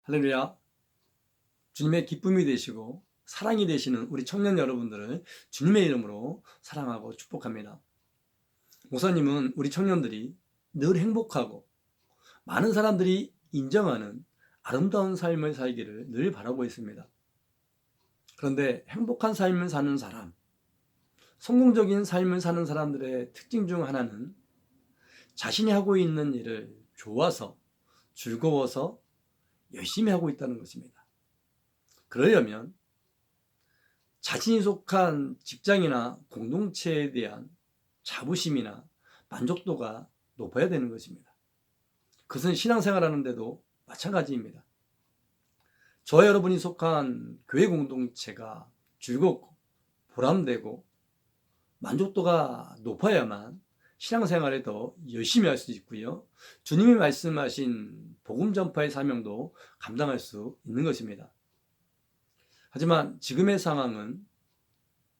할렐루야. 주님의 기쁨이 되시고 사랑이 되시는 우리 청년 여러분들을 주님의 이름으로 사랑하고 축복합니다. 목사님은 우리 청년들이 늘 행복하고 많은 사람들이 인정하는 아름다운 삶을 살기를 늘 바라고 있습니다. 그런데 행복한 삶을 사는 사람, 성공적인 삶을 사는 사람들의 특징 중 하나는 자신이 하고 있는 일을 좋아서, 즐거워서 열심히 하고 있다는 것입니다. 그러려면 자신이 속한 직장이나 공동체에 대한 자부심이나 만족도가 높아야 되는 것입니다. 그것은 신앙생활하는데도 마찬가지입니다. 저와 여러분이 속한 교회 공동체가 즐겁고 보람되고 만족도가 높아야만 신앙생활에 더 열심히 할 수 있고요. 주님이 말씀하신 복음 전파의 사명도 감당할 수 있는 것입니다. 하지만 지금의 상황은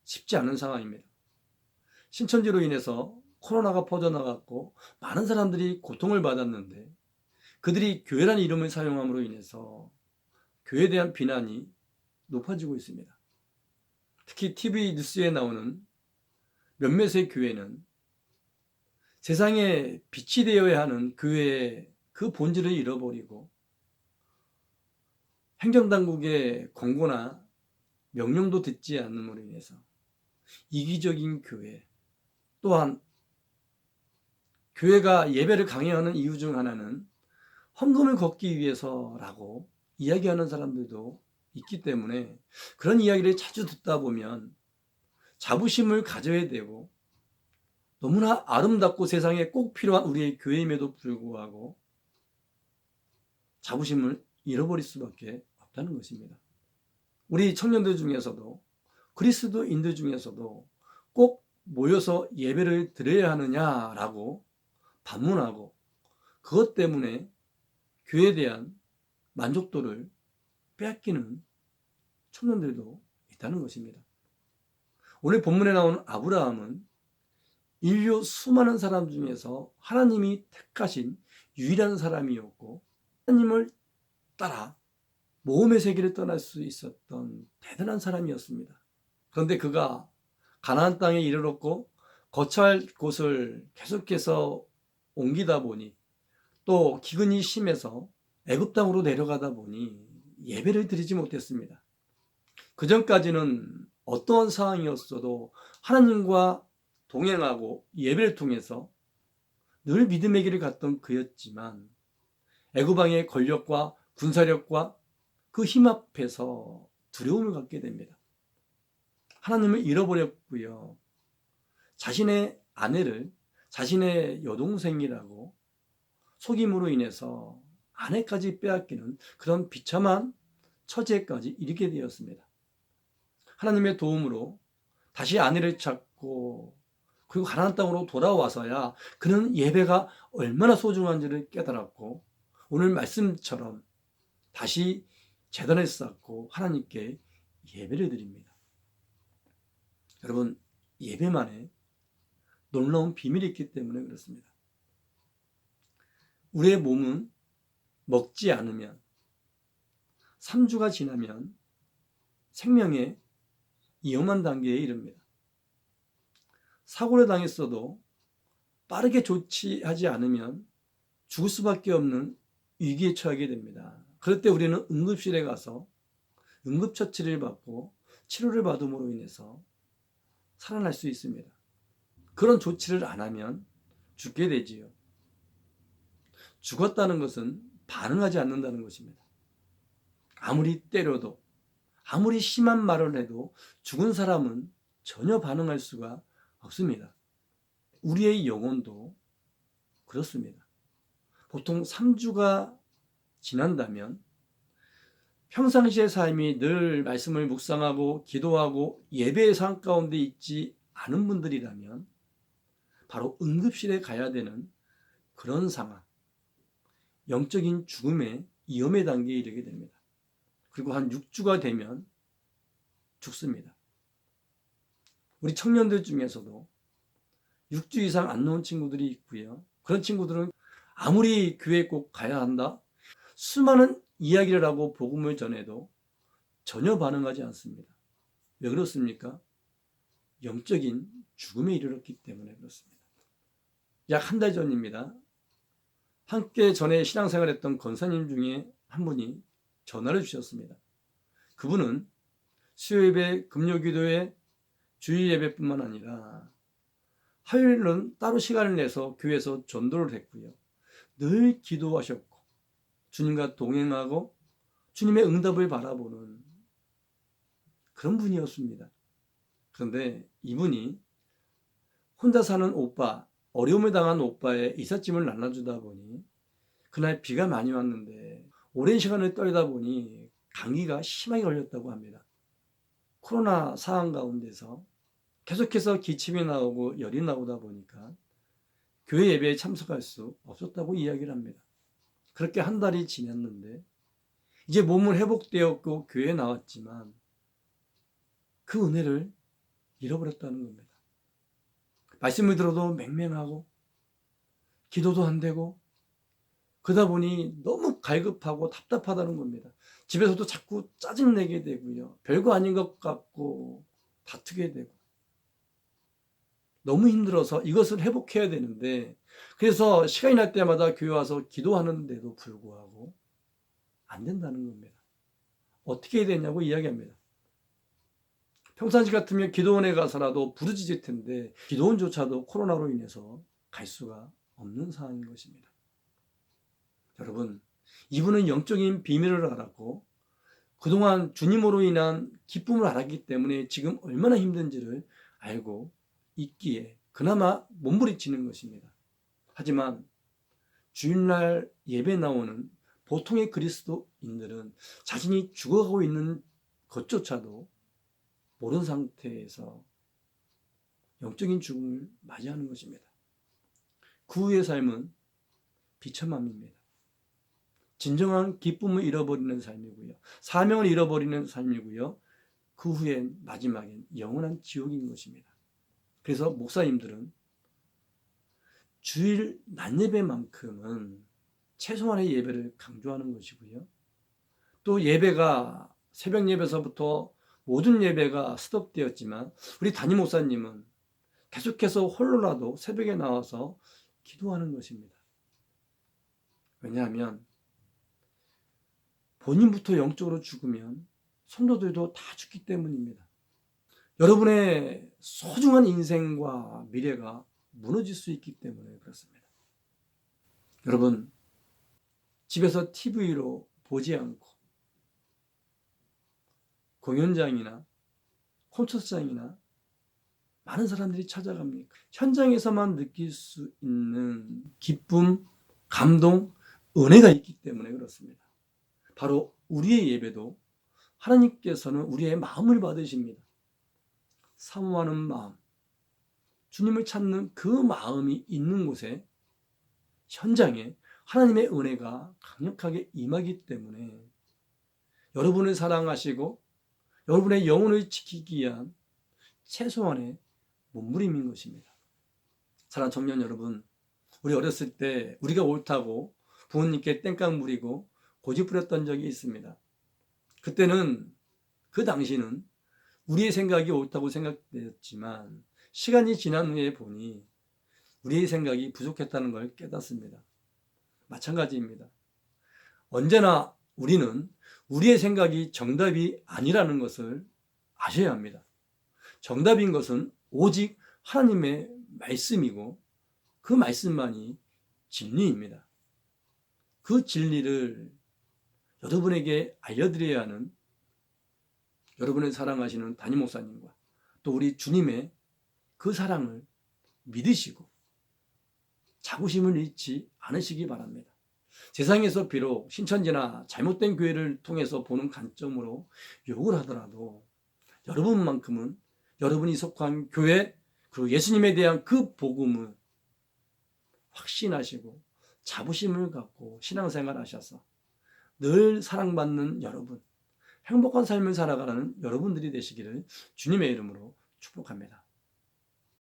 쉽지 않은 상황입니다. 신천지로 인해서 코로나가 퍼져나갔고 많은 사람들이 고통을 받았는데 그들이 교회라는 이름을 사용함으로 인해서 교회에 대한 비난이 높아지고 있습니다. 특히 TV 뉴스에 나오는 몇몇의 교회는 세상에 빛이 되어야 하는 교회의 그 본질을 잃어버리고 행정당국의 권고나 명령도 듣지 않음으로 인해서 이기적인 교회, 또한 교회가 예배를 강요하는 이유 중 하나는 헌금을 걷기 위해서라고 이야기하는 사람들도 있기 때문에 그런 이야기를 자주 듣다 보면 자부심을 가져야 되고 너무나 아름답고 세상에 꼭 필요한 우리의 교회임에도 불구하고 자부심을 잃어버릴 수밖에 없다는 것입니다. 우리 청년들 중에서도 그리스도인들 중에서도 꼭 모여서 예배를 드려야 하느냐라고 반문하고 그것 때문에 교회에 대한 만족도를 빼앗기는 청년들도 있다는 것입니다. 오늘 본문에 나오는 아브라함은 인류 수많은 사람 중에서 하나님이 택하신 유일한 사람이었고 하나님을 따라 모험의 세계를 떠날 수 있었던 대단한 사람이었습니다. 그런데 그가 가나안 땅에 이르렀고 거처할 곳을 계속해서 옮기다 보니 또 기근이 심해서 애굽 땅으로 내려가다 보니 예배를 드리지 못했습니다. 그전까지는 어떠한 상황이었어도 하나님과 동행하고 예배를 통해서 늘 믿음의 길을 갔던 그였지만 애굽 왕의 권력과 군사력과 그 힘 앞에서 두려움을 갖게 됩니다. 하나님을 잃어버렸고요. 자신의 아내를 자신의 여동생이라고 속임으로 인해서 아내까지 빼앗기는 그런 비참한 처지까지 이르게 되었습니다. 하나님의 도움으로 다시 아내를 찾고 그리고 가나안 땅으로 돌아와서야 그는 예배가 얼마나 소중한지를 깨달았고 오늘 말씀처럼 다시 제단을 쌓고 하나님께 예배를 드립니다. 여러분, 예배만에 놀라운 비밀이 있기 때문에 그렇습니다. 우리의 몸은 먹지 않으면 3주가 지나면 생명의 위험한 단계에 이릅니다. 사고를 당했어도 빠르게 조치하지 않으면 죽을 수밖에 없는 위기에 처하게 됩니다. 그럴 때 우리는 응급실에 가서 응급처치를 받고 치료를 받음으로 인해서 살아날 수 있습니다. 그런 조치를 안 하면 죽게 되지요. 죽었다는 것은 반응하지 않는다는 것입니다. 아무리 때려도 아무리 심한 말을 해도 죽은 사람은 전혀 반응할 수가 없습니다. 우리의 영혼도 그렇습니다. 보통 3주가 지난다면 평상시의 삶이 늘 말씀을 묵상하고 기도하고 예배의 삶 가운데 있지 않은 분들이라면 바로 응급실에 가야 되는 그런 상황, 영적인 죽음의 위험의 단계에 이르게 됩니다. 그리고 한 6주가 되면 죽습니다. 우리 청년들 중에서도 6주 이상 안 놓은 친구들이 있고요. 그런 친구들은 아무리 교회에 꼭 가야 한다, 수많은 이야기를 하고 복음을 전해도 전혀 반응하지 않습니다. 왜 그렇습니까? 영적인 죽음에 이르렀기 때문에 그렇습니다. 약 한 달 전입니다. 함께 전에 신앙생활했던 권사님 중에 한 분이 전화를 주셨습니다. 그분은 수요예배, 금요기도회, 주일예배뿐만 아니라 화요일은 따로 시간을 내서 교회에서 전도를 했고요. 늘 기도하셨고 주님과 동행하고 주님의 응답을 바라보는 그런 분이었습니다. 그런데 이분이 혼자 사는 오빠, 어려움을 당한 오빠의 이삿짐을 나눠주다 보니 그날 비가 많이 왔는데 오랜 시간을 떨다 보니 감기가 심하게 걸렸다고 합니다. 코로나 상황 가운데서 계속해서 기침이 나오고 열이 나오다 보니까 교회 예배에 참석할 수 없었다고 이야기를 합니다. 그렇게 한 달이 지났는데 이제 몸은 회복되었고 교회에 나왔지만 그 은혜를 잃어버렸다는 겁니다. 말씀을 들어도 맹맹하고 기도도 안 되고 그러다 보니 너무 갈급하고 답답하다는 겁니다. 집에서도 자꾸 짜증내게 되고요. 별거 아닌 것 같고 다투게 되고 너무 힘들어서 이것을 회복해야 되는데 그래서 시간이 날 때마다 교회 와서 기도하는데도 불구하고 안 된다는 겁니다. 어떻게 해야 되냐고 이야기합니다. 평상시 같으면 기도원에 가서라도 부르짖을 텐데 기도원조차도 코로나로 인해서 갈 수가 없는 상황인 것입니다. 여러분, 이분은 영적인 비밀을 알았고 그동안 주님으로 인한 기쁨을 알았기 때문에 지금 얼마나 힘든지를 알고 있기에 그나마 몸부림치는 것입니다. 하지만 주일날 예배 나오는 보통의 그리스도인들은 자신이 죽어가고 있는 것조차도 모르는 상태에서 영적인 죽음을 맞이하는 것입니다. 그 후의 삶은 비참함입니다. 진정한 기쁨을 잃어버리는 삶이고요. 사명을 잃어버리는 삶이고요. 그 후엔 마지막엔 영원한 지옥인 것입니다. 그래서 목사님들은 주일 낮 예배만큼은 최소한의 예배를 강조하는 것이고요. 또 예배가 새벽 예배서부터 모든 예배가 스톱되었지만 우리 담임 목사님은 계속해서 홀로라도 새벽에 나와서 기도하는 것입니다. 왜냐하면 본인부터 영적으로 죽으면 성도들도 다 죽기 때문입니다. 여러분의 소중한 인생과 미래가 무너질 수 있기 때문에 그렇습니다. 여러분, 집에서 TV로 보지 않고 공연장이나 콘서트장이나 많은 사람들이 찾아갑니까? 현장에서만 느낄 수 있는 기쁨, 감동, 은혜가 있기 때문에 그렇습니다. 바로 우리의 예배도 하나님께서는 우리의 마음을 받으십니다. 사모하는 마음, 주님을 찾는 그 마음이 있는 곳에 현장에 하나님의 은혜가 강력하게 임하기 때문에 여러분을 사랑하시고 여러분의 영혼을 지키기 위한 최소한의 몸부림인 것입니다. 사랑하는 청년 여러분, 우리 어렸을 때 우리가 옳다고 부모님께 땡깡 부리고 고집 부렸던 적이 있습니다. 그때는 그 당시는 우리의 생각이 옳다고 생각되었지만 시간이 지난 후에 보니 우리의 생각이 부족했다는 걸 깨닫습니다. 마찬가지입니다. 언제나 우리는 우리의 생각이 정답이 아니라는 것을 아셔야 합니다. 정답인 것은 오직 하나님의 말씀이고 그 말씀만이 진리입니다. 그 진리를 여러분에게 알려드려야 하는 여러분을 사랑하시는 담임 목사님과 또 우리 주님의 그 사랑을 믿으시고 자부심을 잃지 않으시기 바랍니다. 세상에서 비록 신천지나 잘못된 교회를 통해서 보는 관점으로 욕을 하더라도 여러분만큼은 여러분이 속한 교회 그리고 예수님에 대한 그 복음을 확신하시고 자부심을 갖고 신앙생활 하셔서 늘 사랑받는 여러분, 행복한 삶을 살아가는 여러분들이 되시기를 주님의 이름으로 축복합니다.